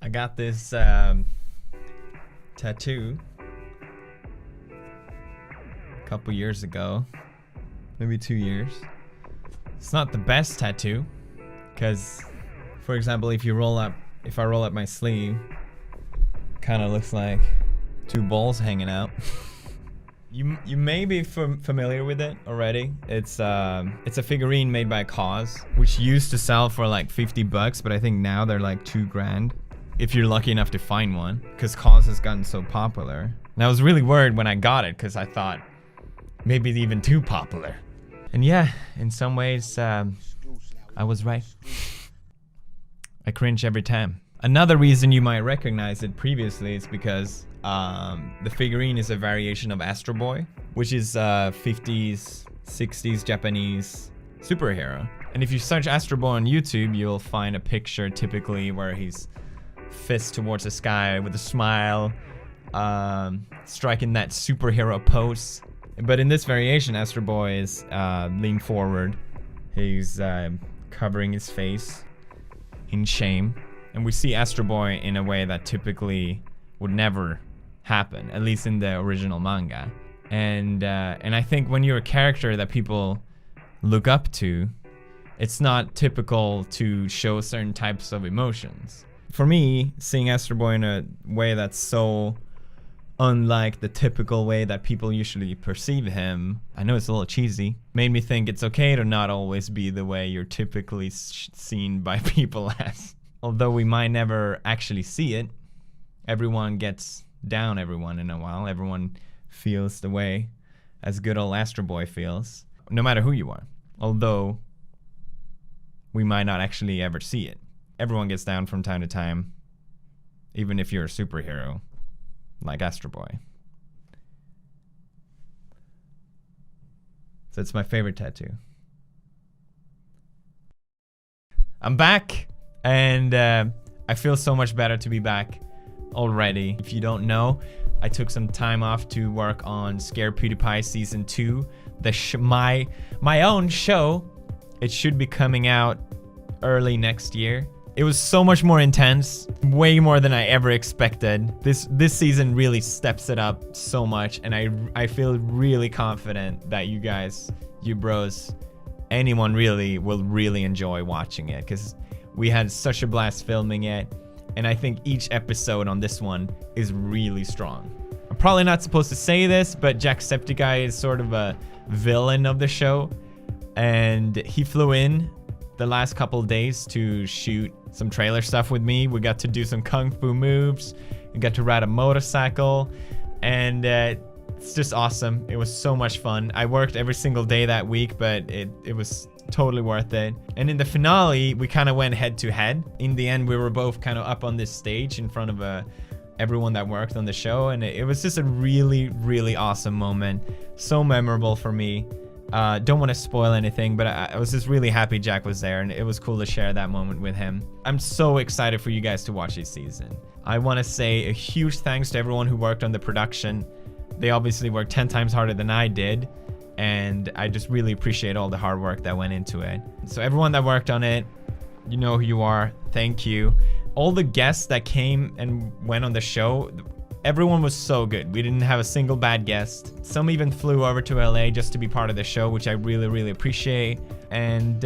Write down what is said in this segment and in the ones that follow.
I got this tattoo a couple years ago, maybe 2 years. It's not the best tattoo, because, for example, if I roll up my sleeve, kind of looks like two balls hanging out. You may be familiar with it already. It's a figurine made by KAWS, which used to sell for like 50 bucks, but I think now they're like 2 grand. If you're lucky enough to find one, because KAWS has gotten so popular. And I was really worried when I got it, because I thought maybe it's even too popular. And yeah, in some ways, I was right. I cringe every time. Another reason you might recognize it previously is because the figurine is a variation of Astro Boy, which is 50s, 60s Japanese superhero. And if you search Astro Boy on YouTube, you'll find a picture typically where he's fist towards the sky with a smile, striking that superhero pose. But in this variation, Astro Boy is leaned forward. He's covering his face in shame. And we see Astro Boy in a way that typically would never happen, at least in the original manga. And I think when you're a character that people look up to, it's not typical to show certain types of emotions. For me, seeing Astro Boy in a way that's so unlike the typical way that people usually perceive him, I know it's a little cheesy, made me think it's okay to not always be the way you're typically seen by people as. Although we might never actually see it, everyone gets down every once in a while. Everyone feels the way as good old Astro Boy feels, no matter who you are. Although we might not actually ever see it. Everyone gets down from time to time, even if you're a superhero, like Astro Boy. So it's my favorite tattoo. I'm back, and I feel so much better to be back already. If you don't know, I took some time off to work on Scare PewDiePie Season 2, my own show. It should be coming out early next year. It was so much more intense, way more than I ever expected. This season really steps it up so much, and I feel really confident that you guys, you bros, anyone really will really enjoy watching it, because we had such a blast filming it, and I think each episode on this one is really strong. I'm probably not supposed to say this, but Jacksepticeye is sort of a villain of the show, and he flew in the last couple days to shoot some trailer stuff with me. We got to do some kung fu moves. We got to ride a motorcycle, and it's just awesome. It was so much fun. I worked every single day that week, but it was totally worth it. And in the finale, we kind of went head to head. In the end, we were both kind of up on this stage in front of everyone that worked on the show, and it was just a really, really awesome moment. So memorable for me. Don't want to spoil anything, but I was just really happy Jack was there, and it was cool to share that moment with him. I'm so excited for you guys to watch this season. I want to say a huge thanks to everyone who worked on the production. They obviously worked 10 times harder than I did, and I just really appreciate all the hard work that went into it. So everyone that worked on it, you know who you are. Thank you. All the guests that came and went on the show, everyone was so good. We didn't have a single bad guest. Some even flew over to LA just to be part of the show, which I really, really appreciate. And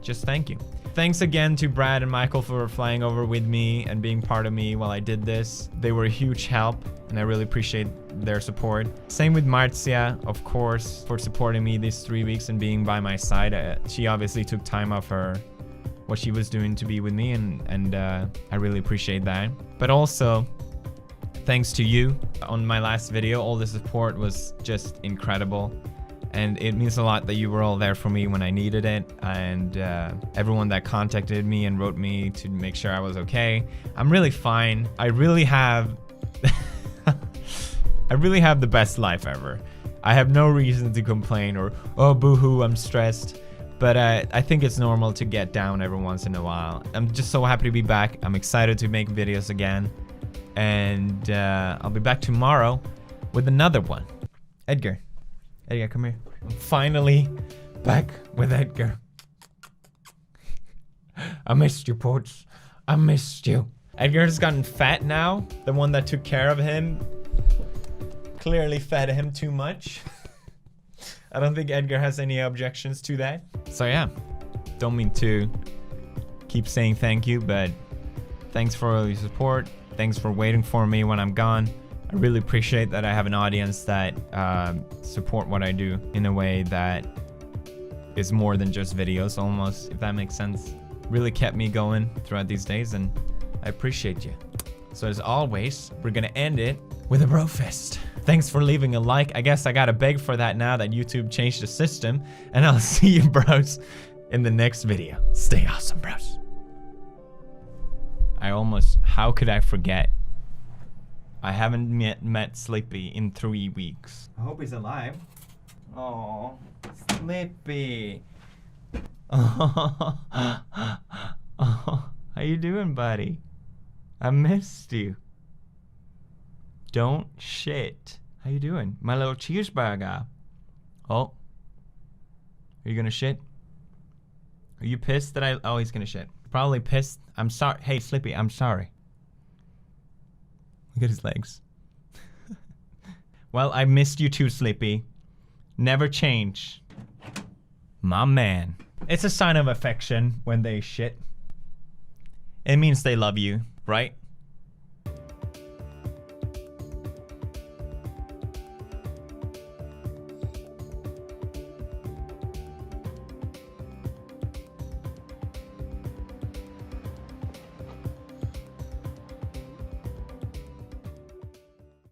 just thank you. Thanks again to Brad and Michael for flying over with me and being part of me while I did this. They were a huge help, and I really appreciate their support. Same with Marzia, of course, for supporting me these 3 weeks and being by my side. She obviously took time off what she was doing to be with me, and I really appreciate that. But also, thanks to you. On my last video, all the support was just incredible, and it means a lot that you were all there for me when I needed it, and everyone that contacted me and wrote me to make sure I was okay. I'm really fine. I really have the best life ever. I have no reason to complain or, oh, boo-hoo, I'm stressed. But I think it's normal to get down every once in a while. I'm just so happy to be back. I'm excited to make videos again. And I'll be back tomorrow with another one. Edgar, come here. I'm finally back with Edgar. I missed you, Pods. I missed you. Edgar's gotten fat now. The one that took care of him clearly fed him too much. I don't think Edgar has any objections to that. So yeah, don't mean to keep saying thank you, but thanks for all your support. Thanks for waiting for me when I'm gone. I really appreciate that I have an audience that support what I do in a way that is more than just videos almost, if that makes sense. Really kept me going throughout these days, and I appreciate you. So as always, we're gonna end it with a bro fist. Thanks for leaving a like. I guess I gotta beg for that now that YouTube changed the system, and I'll see you bros in the next video. Stay awesome, bros. How could I forget? I haven't met Sleepy in 3 weeks. I hope he's alive. Oh, Sleepy. Oh, how you doing, buddy? I missed you. Don't shit. How you doing? My little cheeseburger. Oh. Are you gonna shit? Are you pissed that oh, he's gonna shit. Probably pissed. I'm sorry. Hey, Sleepy, I'm sorry. Look at his legs. Well, I missed you too, Sleepy. Never change. My man. It's a sign of affection when they shit. It means they love you, right?